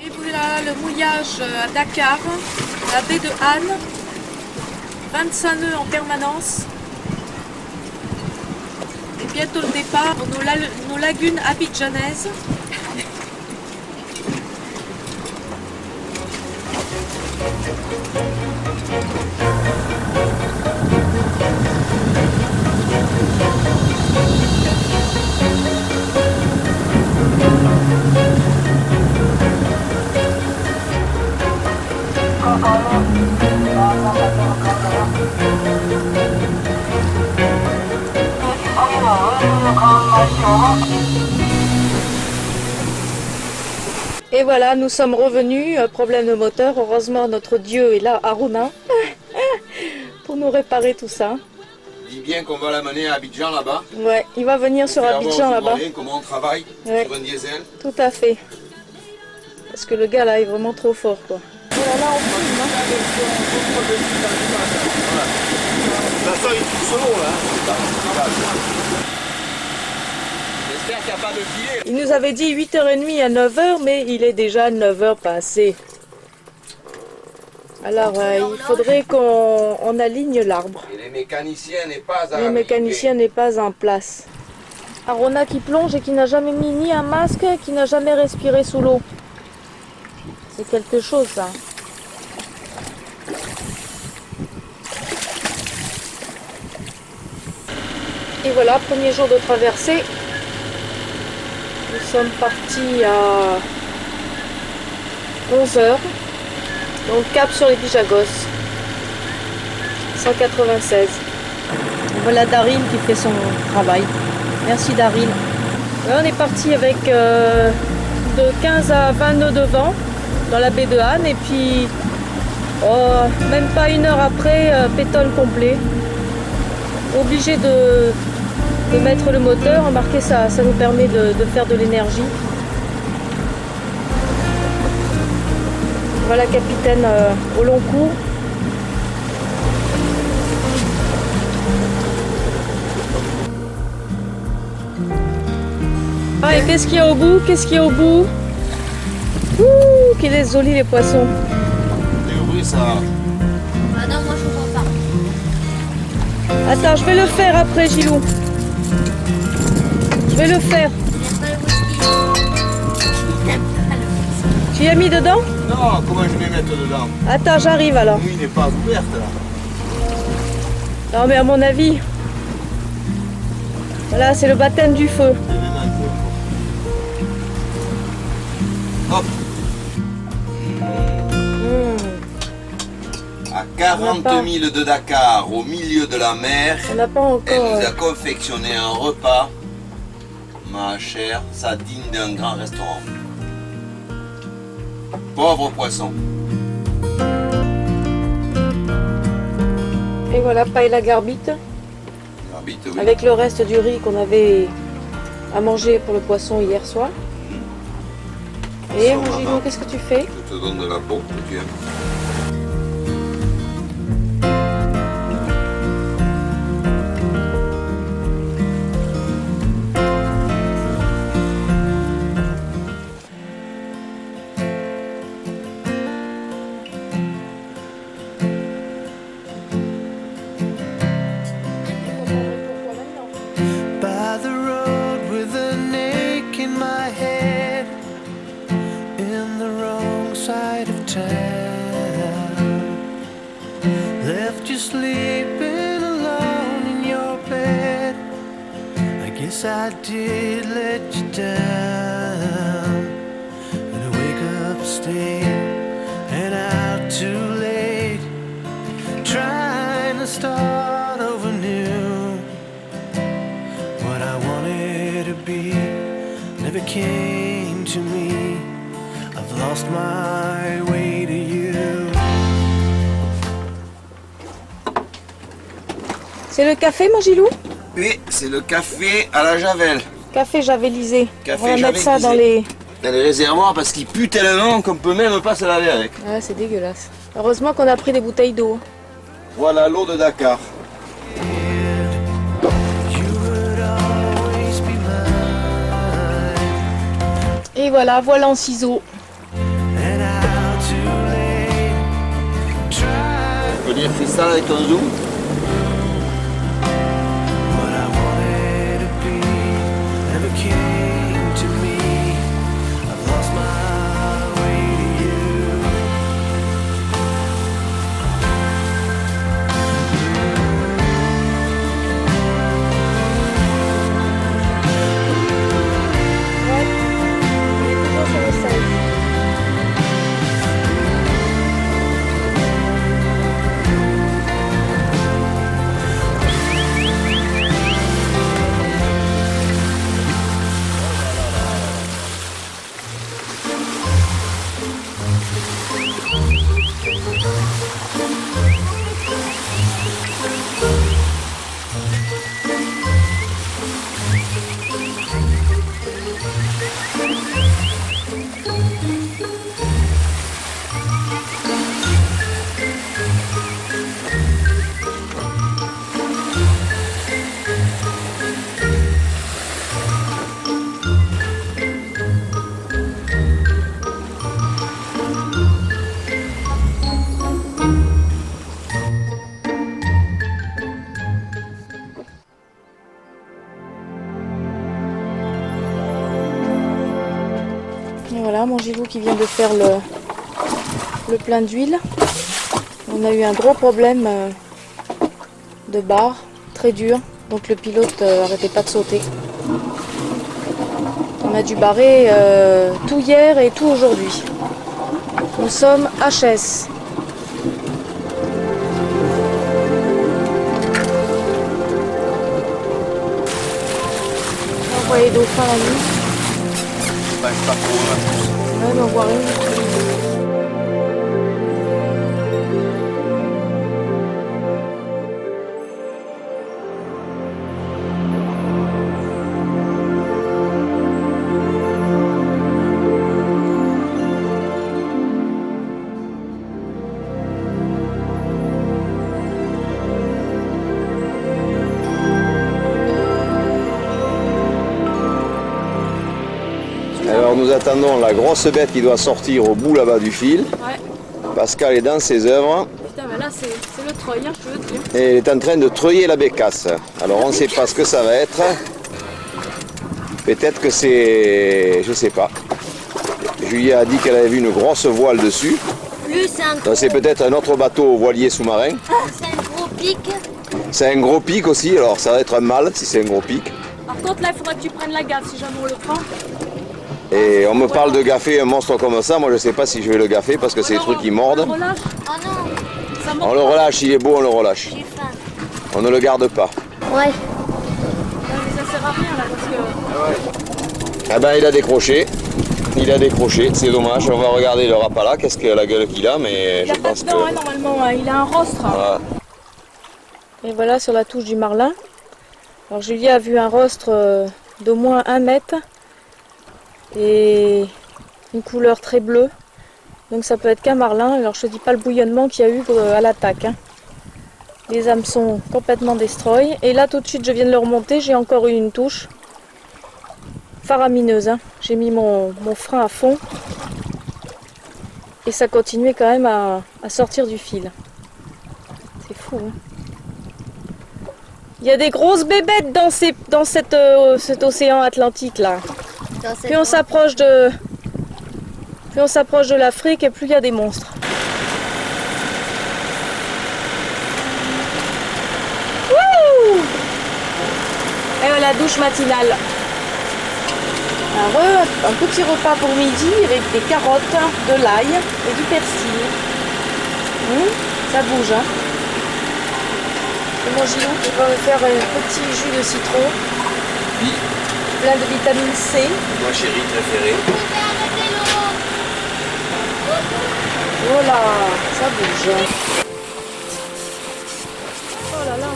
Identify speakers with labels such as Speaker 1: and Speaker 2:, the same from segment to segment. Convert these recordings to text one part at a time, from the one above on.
Speaker 1: Et voilà le mouillage à Dakar, la baie de Han, 25 nœuds en permanence. Et bientôt le départ pour nos lagunes abidjanaises. Et voilà, nous sommes revenus, problème de moteur. Heureusement, notre Dieu est là, Aruna, pour nous réparer tout ça.
Speaker 2: Dis bien qu'on va l'amener à Abidjan là-bas.
Speaker 1: Ouais, il va venir sur Abidjan là-bas.
Speaker 2: Comment on travaille sur un diesel.
Speaker 1: Tout à fait. Parce que le gars là est vraiment trop fort quoi. Voilà, là on filme.
Speaker 2: De toute façon, il est solo là. J'espère qu'il n'y a pas de filet.
Speaker 1: Il nous avait dit 8h30 à 9h, mais il est déjà 9h passé. Alors il faudrait qu'on aligne l'arbre.
Speaker 2: Et les mécaniciens n'est pas à
Speaker 1: Le mécanicien n'est pas en place. Arona qui plonge et qui n'a jamais mis ni un masque, qui n'a jamais respiré sous l'eau. C'est quelque chose ça. Et voilà, premier jour de traversée. Nous sommes partis à 11h. Donc cap sur les Bijagos. 196. Voilà Daryl qui fait son travail. Merci Daryl. On est parti avec de 15 à 20 nœuds de vent dans la baie de Han et puis même pas une heure après, pétole complet. Obligé de mettre le moteur, remarquez ça nous permet de faire de l'énergie. Voilà capitaine au long cours. Ah et qu'est-ce qu'il y a au bout? Qu'est-ce qu'il y a au bout? Ouh, qu'il est joli les poissons.
Speaker 2: Et oui, ça.
Speaker 3: Ah non, moi je vois pas.
Speaker 1: Attends, je vais le faire après Gilou. Je vais le faire. Tu y as mis dedans?
Speaker 2: Non, comment je vais mettre dedans?
Speaker 1: Attends, j'arrive alors.
Speaker 2: Oui, il n'est pas ouverte là.
Speaker 1: Non mais à mon avis. Voilà, c'est le baptême du feu.
Speaker 2: Hop. À 40 000 de Dakar, au milieu de la mer,
Speaker 1: On n'a pas encore.
Speaker 2: elle nous a confectionné un repas. Ma chère, ça digne d'un grand restaurant. Pauvre poisson.
Speaker 1: Et voilà, paille la garbite.
Speaker 2: Garbite, oui.
Speaker 1: Avec le reste du riz qu'on avait à manger pour le poisson hier soir. Et mon Gilou, qu'est-ce que tu fais?
Speaker 2: Je te donne de la peau que tu aimes.
Speaker 4: By the road with an ache in my head, in the wrong side of town, left you sleeping alone in your bed. I guess I did let you down, and I wake up staying and out too late, trying to start over new. What I wanted to be never came to me. I've lost my way to you.
Speaker 1: C'est le café, mon Gilou?
Speaker 2: Oui, c'est le café à la javel.
Speaker 1: Café javelisé.
Speaker 2: Café
Speaker 1: On va mettre ça dans
Speaker 2: javelisé.
Speaker 1: les...
Speaker 2: Dans les réservoirs parce qu'il pue tellement qu'on peut même pas se laver avec.
Speaker 1: Ah, c'est dégueulasse. Heureusement qu'on a pris des bouteilles d'eau.
Speaker 2: Voilà l'eau de Dakar.
Speaker 1: Et voilà, voilà en ciseaux.
Speaker 4: and how too late. Try
Speaker 2: Tu peux dire cristal avec ton zoom?
Speaker 4: what I wanted to be, never came to me. I've lost my way to you.
Speaker 1: Et voilà, Mangilou qui vient de faire le plein d'huile. On a eu un gros problème de barre, très dur. Donc le pilote n'arrêtait pas de sauter. On a dû barrer tout hier et tout aujourd'hui. Nous sommes HS. On voit les dauphins la nuit.
Speaker 2: Pas trop, hein.
Speaker 1: Ouais, mais on voit rien du tout.
Speaker 5: Alors nous attendons la grosse bête qui doit sortir au bout là-bas du fil.
Speaker 1: Ouais.
Speaker 5: Pascal est dans ses œuvres
Speaker 1: Putain, mais là c'est le treuil, hein, je peux te dire.
Speaker 5: et il est en train de treuiller la bécasse. Alors on ne sait pas ce que ça va être. Peut-être que c'est... je sais pas. Julia a dit qu'elle avait vu une grosse voile dessus.
Speaker 3: Plus c'est un
Speaker 5: Donc c'est peut-être un autre bateau voilier sous-marin.
Speaker 3: c'est un gros pic.
Speaker 5: C'est un gros pic aussi, alors ça va être un mâle si c'est un gros pic.
Speaker 1: Par contre là il faudrait que tu prennes la gaffe si jamais on le prend.
Speaker 5: Et on me parle de gaffer un monstre comme ça, moi je sais pas si je vais le gaffer parce que c'est des trucs qui
Speaker 1: On
Speaker 5: mordent.
Speaker 1: le relâche,
Speaker 3: Oh non,
Speaker 1: ça
Speaker 5: On
Speaker 1: mord
Speaker 5: le
Speaker 1: pas.
Speaker 5: relâche, il est beau, on le relâche.
Speaker 3: j'ai faim.
Speaker 5: On ne le garde pas.
Speaker 3: Ouais.
Speaker 1: Ouais, mais ça sert à rien là parce que...
Speaker 5: Ah ben il a décroché. Il a décroché, c'est dommage. On va regarder le rapala, qu'est-ce que la gueule qu'il a, mais
Speaker 1: Il a
Speaker 5: je
Speaker 1: pas
Speaker 5: pense
Speaker 1: de
Speaker 5: que.
Speaker 1: dents hein, normalement, hein, il a un rostre.
Speaker 5: Voilà.
Speaker 1: Et voilà sur la touche du marlin. Alors Julie a vu un rostre d'au moins 1 mètre et une couleur très bleue. Donc ça peut être qu'un marlin. Alors je te dis pas le bouillonnement qu'il y a eu à l'attaque. Hein. Les hameçons complètement destroy. Et là tout de suite je viens de le remonter, j'ai encore eu une touche faramineuse. Hein. J'ai mis mon frein à fond et ça continuait quand même à sortir du fil. C'est fou. Hein. Il y a des grosses bébêtes dans cet océan Atlantique là.
Speaker 3: Dans cette
Speaker 1: Plus on s'approche de l'Afrique et plus il y a des monstres. Wouh! Et la douche matinale. Un petit repas pour midi avec des carottes, de l'ail et du persil. Ça bouge, hein. Et mon Gilou qui va me faire un petit jus de citron,
Speaker 2: Oui,
Speaker 1: plein de vitamine C.
Speaker 2: ma chérie préférée.
Speaker 3: arrêtez l'eau.
Speaker 1: Oh là, ça bouge. Oh là là.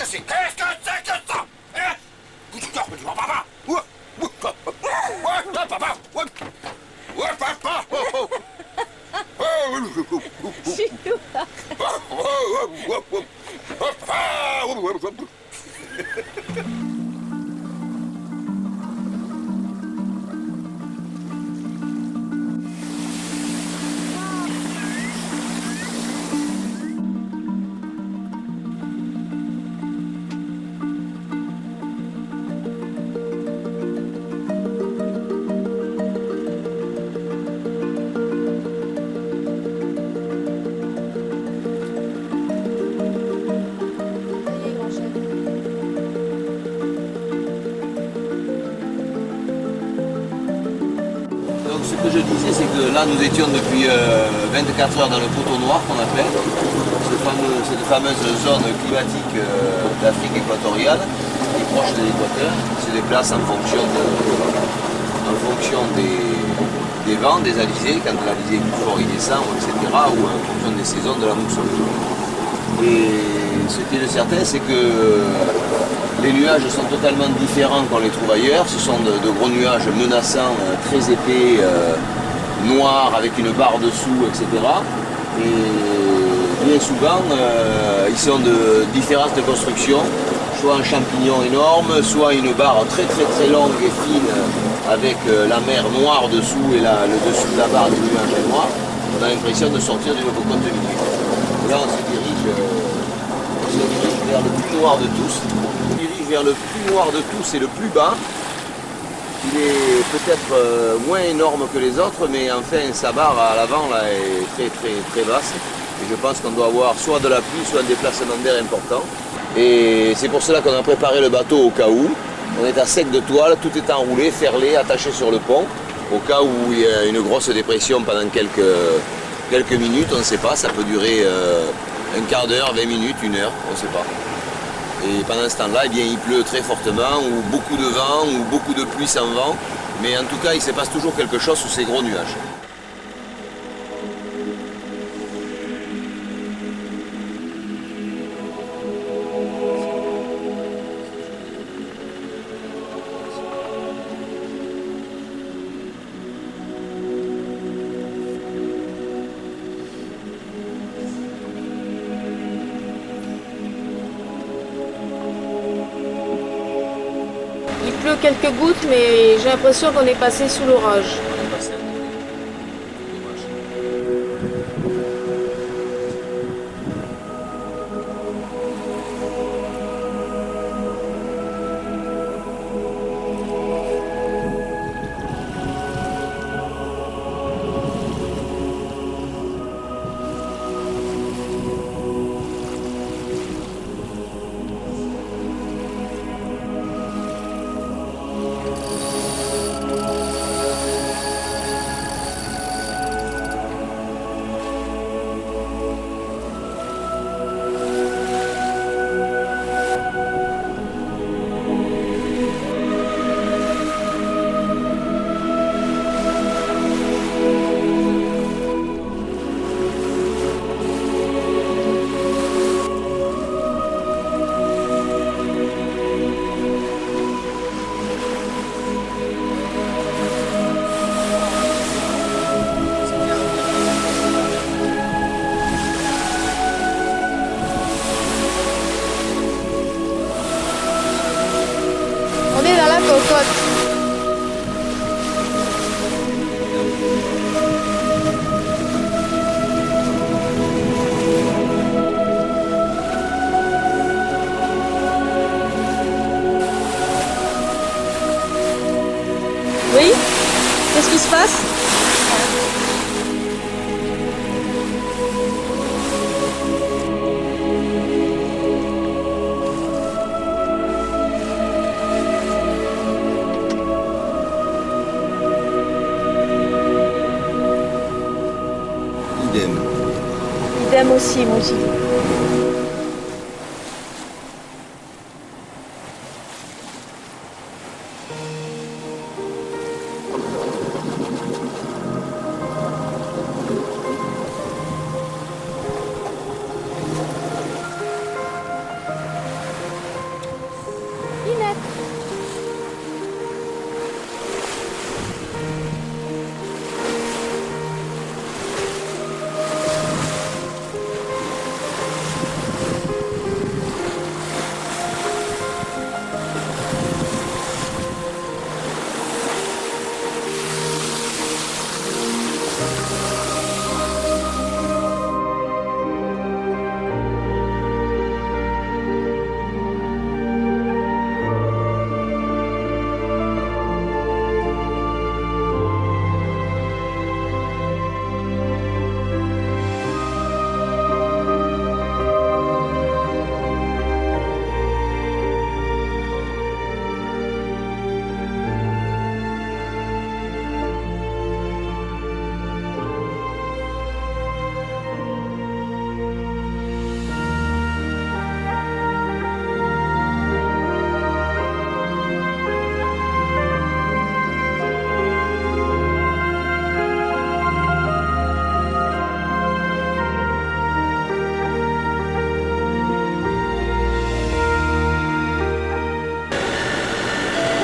Speaker 2: c'est? Qu'est-ce que c'est que ça? Hein? Papa! Ouais, papa! Ouais, papa! Donc ce que je disais, c'est que là nous étions depuis 24 heures dans le poteau noir qu'on appelle, cette fameuse zone climatique d'Afrique équatoriale, qui est proche de l'équateur, qui se déplace en fonction des vents, des alizés, quand l'alizé est plus fort il descend, etc., ou en fonction des saisons de la mousson. Et ce qui est certain, c'est que les nuages sont totalement différents qu'on les trouve ailleurs. Ce sont de gros nuages menaçants, très épais, noirs, avec une barre dessous, etc. Et bien souvent, ils sont de différences de construction, soit un champignon énorme, soit une barre très très très longue et fine, avec la mer noire dessous et le dessous de la barre du nuage est noir. On a l'impression de sortir d'une cocotte de minuit. Là, on se dirige vers le plus noir de tous. On se dirige vers le plus noir de tous et le plus bas. Il est peut-être moins énorme que les autres, mais enfin sa barre à l'avant là est très très très basse. Et je pense qu'on doit avoir soit de la pluie, soit un déplacement d'air important. Et c'est pour cela qu'on a préparé le bateau au cas où. On est à sec de toile, tout est enroulé, ferlé, attaché sur le pont. Au cas où il y a une grosse dépression pendant quelques minutes, on ne sait pas, ça peut durer un quart d'heure, 20 minutes, une heure, on ne sait pas. Et pendant ce temps-là, eh bien, il pleut très fortement, ou beaucoup de vent, ou beaucoup de pluie sans vent. Mais en tout cas, il se passe toujours quelque chose sous ces gros nuages.
Speaker 1: Il pleut quelques gouttes, mais j'ai l'impression qu'on est passé sous l'orage. On est dans la cocotte. Oui? Qu'est-ce qui se passe?
Speaker 2: Idem.
Speaker 1: Idem aussi, moi aussi.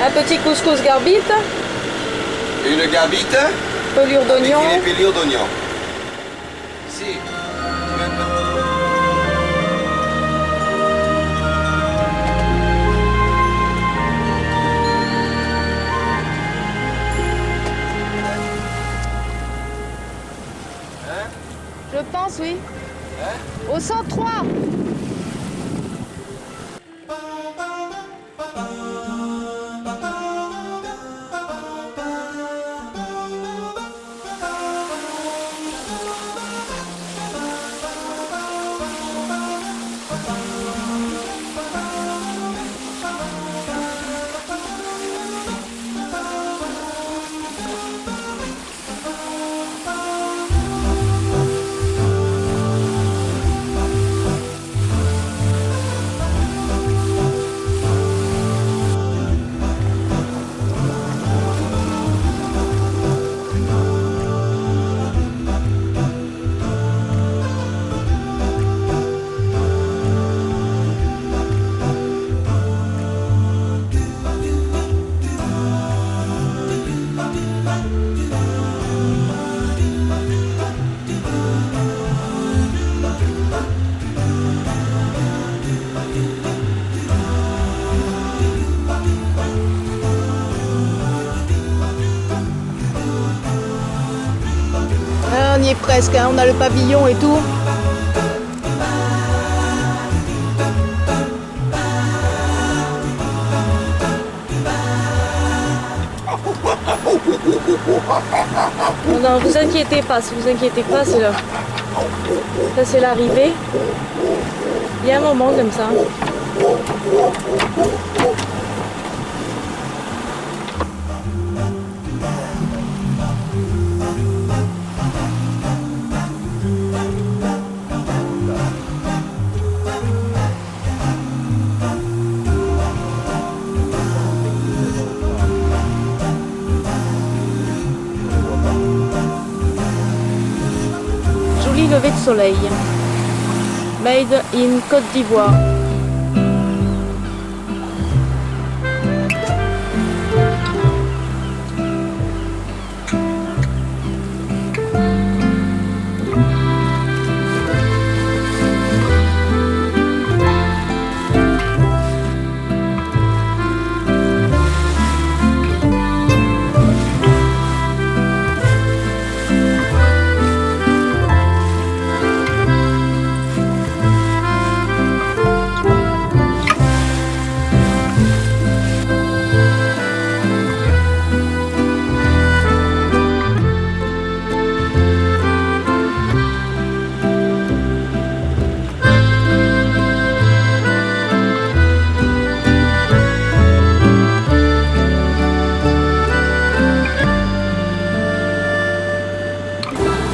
Speaker 1: Un petit couscous garbite,
Speaker 2: Une gabite
Speaker 1: pelure
Speaker 2: avec
Speaker 1: d'oignon.
Speaker 2: une pelure d'oignon. Si.
Speaker 1: Je pense, oui. Au 103. Ah, on y est presque, hein. On a le pavillon et tout. Non, vous inquiétez pas, vous inquiétez pas, ça c'est l'arrivée. Il y a un moment comme ça. Joli lever de soleil. Made in Côte d'Ivoire.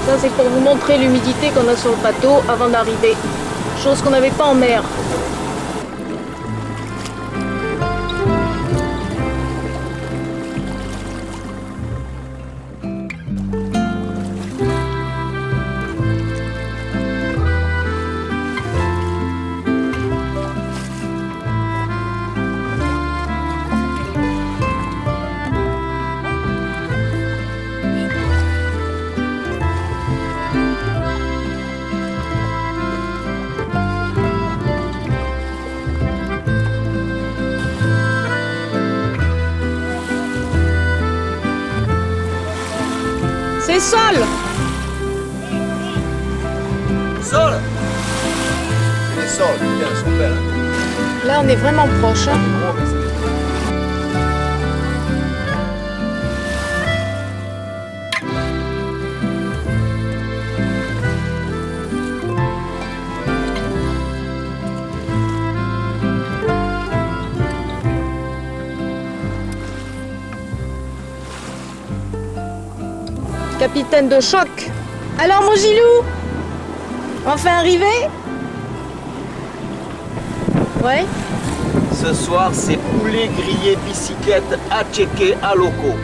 Speaker 1: Ça c'est pour vous montrer l'humidité qu'on a sur le bateau avant d'arriver. Chose qu'on n'avait pas en mer. C'est Sol.
Speaker 2: Sol. Les sols, putain, elles sont belles. Hein.
Speaker 1: Là on est vraiment proche. Hein.
Speaker 2: Oh, mais c'est-
Speaker 1: Capitaine de choc. Alors mon Gilou, enfin arrivé? Ouais.
Speaker 2: Ce soir, c'est poulet grillé bicyclette à checker à loco.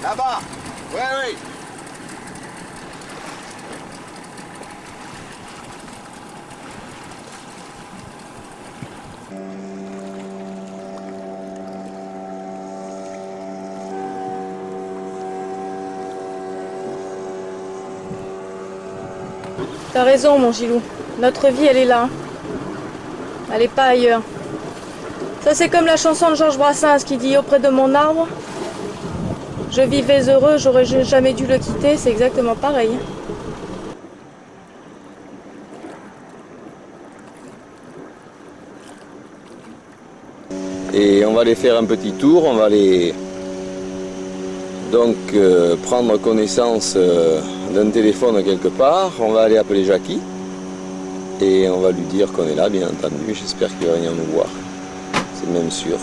Speaker 2: Là-bas. Oui, oui.
Speaker 1: T'as raison, mon Gilou. Notre vie, elle est là. Elle n'est pas ailleurs. Ça, c'est comme la chanson de Georges Brassens qui dit « Auprès de mon arbre, je vivais heureux, j'aurais jamais dû le quitter ». C'est exactement pareil.
Speaker 5: Et on va aller faire un petit tour, on va aller donc prendre connaissance d'un téléphone quelque part, on va aller appeler Jackie et on va lui dire qu'on est là, bien entendu. J'espère qu'il va venir nous voir, c'est même sûr.